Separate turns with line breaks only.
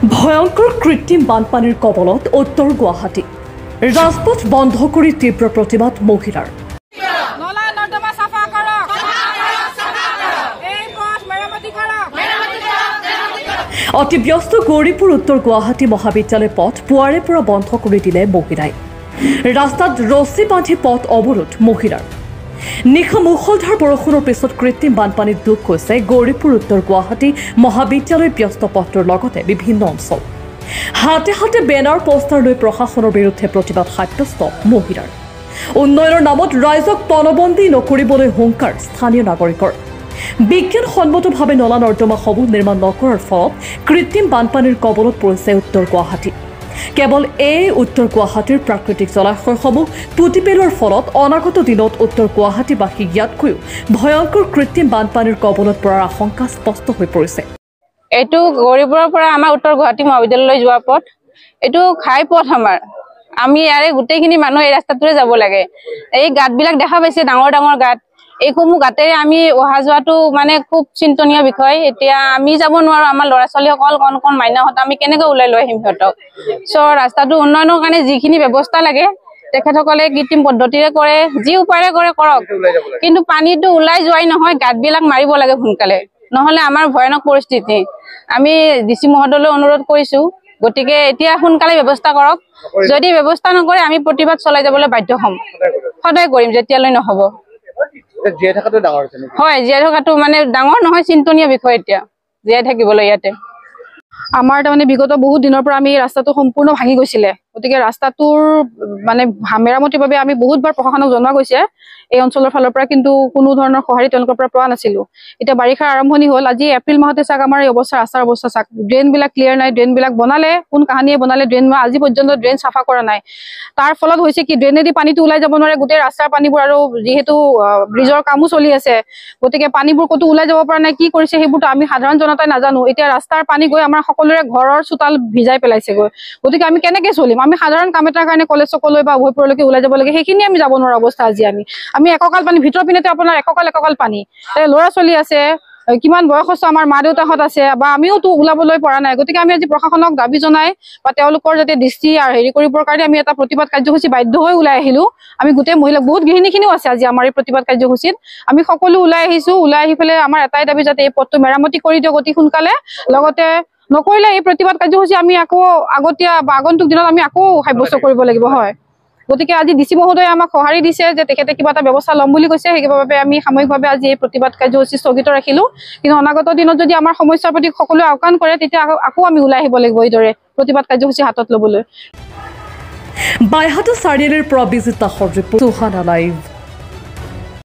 ভয়ঙ্কৰ কৃত্ৰিম বানপানীৰ কবলত উত্তৰ গুৱাহাটী ৰাজপথ বন্ধ কৰি তীব্ৰ প্ৰতিবাদ মহিলাৰ অতি ব্যস্ত গৌৰীপুৰ উত্তৰ গুৱাহাটী মহাবিদ্যালয় পথ পুৱাৰে পৰা বন্ধ কৰি দিলে মহিলাই ৰাস্তাত ৰছী বান্ধি পথ অৱৰোধ মহিলাৰ নিশা মুষলধাৰ বৰষুণৰ পিছত কৃত্ৰিম বানপানীত ডুব গৈছে গৌৰীপুৰ উত্তৰ গুৱাহাটী মহাবিদ্যালয়ৰ ব্যস্ত পথটোৰ লগতে বিভিন্ন অঞ্চল হাতে হাতে বেনাৰ পোষ্টাৰ লৈ প্ৰশাসনৰ বিৰুদ্ধে প্ৰতিবাদ সাব্যস্ত মহিলাৰ উন্নয়নৰ নামত ৰাইজক পণবন্দী নকৰিবলৈ হুংকাৰ স্থানীয় নাগৰিকৰ বিজ্ঞানসন্মতভাৱে নলা নৰ্দমাসমূহ নিৰ্মাণ নকৰাৰ ফলত কৃত্ৰিম বানপানীৰ কবলত পৰিছে উত্তৰ গুৱাহাটী কেৱল এই উত্তৰ গুৱাহাটীৰ প্ৰাকৃতিক জলাশয়সমূহ পুতি পেলোৱাৰ ফলত অনাগত দিনত উত্তৰ গুৱাহাটীবাসী ইয়াতকৈও ভয়ংকৰ কৃত্ৰিম বানপানীৰ কবলত পৰাৰ আশংকা স্পষ্ট হৈ পৰিছে
এইটো গৌৰীপুৰৰ পৰা আমাৰ উত্তৰ গুৱাহাটী মহাবিদ্যালয়লৈ যোৱা পথ এইটো ঘাই পথ আমাৰ আমি ইয়াৰে গোটেইখিনি মানুহ এই ৰাস্তাটোৰে যাব লাগে এই গাঁতবিলাক দেখা পাইছে ডাঙৰ ডাঙৰ গাঁত এইসমূহ গাঁতেৰে আমি অহা যোৱাটো মানে খুব চিন্তনীয় বিষয় এতিয়া আমি যাব নোৱাৰো আমাৰ ল'ৰা ছোৱালীসকল কণ কণ মাইনাহঁত আমি কেনেকৈ ওলাই লৈ আহিম সিহঁতক ৰাস্তাটো উন্নয়নৰ কাৰণে যিখিনি ব্যৱস্থা লাগে তেখেতসকলে কৃত্ৰিম পদ্ধতিৰে কৰে যি উপায়েৰে কৰে কৰক কিন্তু পানীটো ওলাই যোৱাই নহয় গাঁতবিলাক মাৰিব লাগে সোনকালে নহলে আমাৰ ভয়ানক পৰিস্থিতি আমি ডিচি মহোদয়লৈ অনুৰোধ কৰিছো গতিকে এতিয়া সোনকালে ব্যৱস্থা কৰক যদি ব্যৱস্থা নকৰে আমি প্ৰতিবাদ চলাই যাবলৈ বাধ্য হ'ম সদায় কৰিম যেতিয়ালৈ নহব হয় জীয়াই থকাটো মানে ডাঙৰ নহয় চিন্তনীয় বিষয় এতিয়া জীয়াই থাকিবলৈ ইয়াতে আমাৰ তাৰমানে বিগত বহুত দিনৰ পৰা আমি ৰাস্তাটো সম্পূৰ্ণ ভাঙি গৈছিলে গতিকে ৰাস্তাটোৰ মানে মেৰামতিৰ বাবে আমি বহুতবাৰ প্ৰশাসনক জনোৱা গৈছে এই অঞ্চলৰ ফালৰ পৰা কিন্তু কোনো ধৰণৰ সঁহাৰি তেওঁলোকৰ পৰা পোৱা নাছিলো এতিয়া বাৰিষাৰ আৰম্ভণি হ'ল আজি এপ্ৰিল মাহতে চাক আমাৰ এই অৱস্থা ৰাস্তাৰ অৱস্থা চাক ড্ৰেইনবিলাক ক্লিয়াৰ নাই ড্ৰেইনবিলাক বনালে কোন কাহানিয়ে বনালে ড্ৰেইন আজি পৰ্যন্ত ড্ৰেইন চাফা কৰা নাই তাৰ ফলত হৈছে কি ড্ৰেইনেদি পানীটো ওলাই যাব নোৱাৰে গোটেই ৰাস্তাৰ পানীবোৰ আৰু যিহেতু ব্ৰিজৰ কামো চলি আছে গতিকে পানীবোৰ ক'তো ওলাই যাব পৰা নাই কি কৰিছে সেইবোৰতো আমি সাধাৰণ জনতাই নাজানো এতিয়া ৰাস্তাৰ পানী গৈ আমাৰ সকলোৰে ঘৰৰ চোতাল ভিজাই পেলাইছেগৈ গতিকে আমি কেনেকে চলিম আমি সাধাৰণ কাম এটাৰ কাৰণে কলেজ চকলৈ বা উভয়পুৰলৈকে ওলাই যাব লাগে সেইখিনি আমি যাব নোৱাৰা অৱস্থা আজি আমি এককাল পানী ভিতৰৰ পিনেতে আপোনাৰ এককাল পানী ল'ৰা ছোৱালী আছে কিমান বয়সস্থ আমাৰ মা দেউতাহঁত আছে বা আমিওতো ওলাবলৈ পৰা নাই গতিকে আমি আজি প্ৰশাসনক দাবী জনাই বা তেওঁলোকৰ যাতে দৃষ্টি আৰু হেৰি কৰিবৰ কাৰণে আমি এটা প্ৰতিবাদ কাৰ্যসূচী বাধ্য হৈ ওলাই আহিলো আমি গোটেই মহিলা বহুত গৃহিণীখিনিও আছে আজি আমাৰ এই প্ৰতিবাদ কাৰ্যসূচীত আমি সকলো ওলাই আহিছো ওলাই আহি পেলাই আমাৰ এটাই দাবী যাতে এই পথটো মেৰামতি কৰি দিয়ক অতি সোনকালে লগতে নকৰিলে এই প্ৰতিবাদ কাৰ্যসূচী আমি আকৌ আগতীয়া বা আগন্তুক দিনত আমি আকৌ সাব্যস্ত কৰিব লাগিব হয় গতিকে আজি ডিচি মহোদয়ে আমাক সঁহাৰি দিছে যে তেখেতে কিবা এটা ব্যৱস্থা ল'ম বুলি কৈছে সেইবাবে আমি সাময়িকভাৱে আজি এই প্ৰতিবাদ কাৰ্যসূচী স্থগিত ৰাখিলো কিন্তু অনাগত দিনত যদি আমাৰ সমস্যাৰ প্ৰতি সকলোৱে আওকাণ কৰে তেতিয়া আকৌ আমি ওলাই আহিব লাগিব এইদৰে প্ৰতিবাদ কাৰ্যসূচী হাতত ল'বলৈ
বাইহাটা চাৰিআলিৰ পৰা বিজিতা সৰ্জিপ সুহানা লাইভ